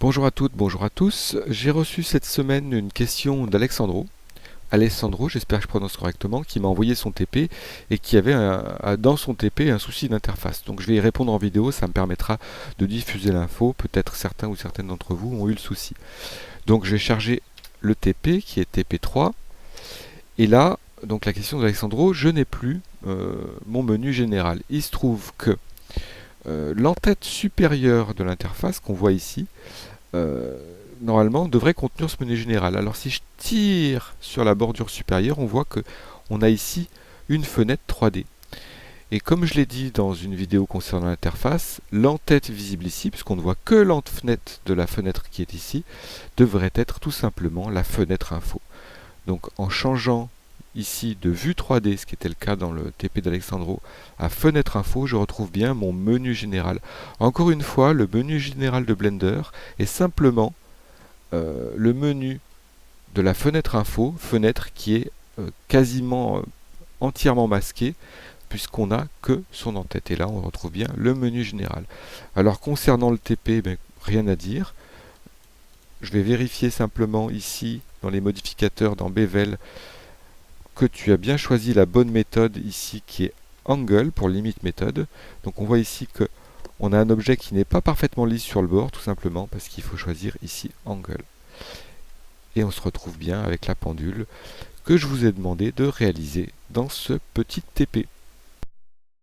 Bonjour à toutes, bonjour à tous. J'ai reçu cette semaine une question d'Alexandro. Alessandro, j'espère que je prononce correctement, qui m'a envoyé son TP et qui avait dans son TP un souci d'interface. Donc je vais y répondre en vidéo, ça me permettra de diffuser l'info. Peut-être certains ou certaines d'entre vous ont eu le souci. Donc je vais charger le TP qui est TP3. Et là, donc la question d'Alexandro, je n'ai plus mon menu général. Il se trouve que l'entête supérieure de l'interface qu'on voit ici, euh, normalement devrait contenir ce menu général. Alors si je tire sur la bordure supérieure, on voit que on a ici une fenêtre 3D. Et comme je l'ai dit dans une vidéo concernant l'interface, l'entête visible ici, puisqu'on ne voit que l'entête de la fenêtre qui est ici, devrait être tout simplement la fenêtre info. Donc en changeant ici de vue 3D, ce qui était le cas dans le TP d'Alexandro, à fenêtre info, je retrouve bien mon menu général. Encore une fois, le menu général de Blender est simplement le menu de la fenêtre info, fenêtre qui est quasiment entièrement masquée, puisqu'on n'a que son en-tête. Et là, on retrouve bien le menu général. Alors, concernant le TP, rien à dire. Je vais vérifier simplement ici, dans les modificateurs, dans Bevel, que tu as bien choisi la bonne méthode ici, qui est Angle, pour limite méthode. Donc, on voit ici que on a un objet qui n'est pas parfaitement lisse sur le bord, tout simplement parce qu'il faut choisir ici Angle. Et on se retrouve bien avec la pendule que je vous ai demandé de réaliser dans ce petit TP.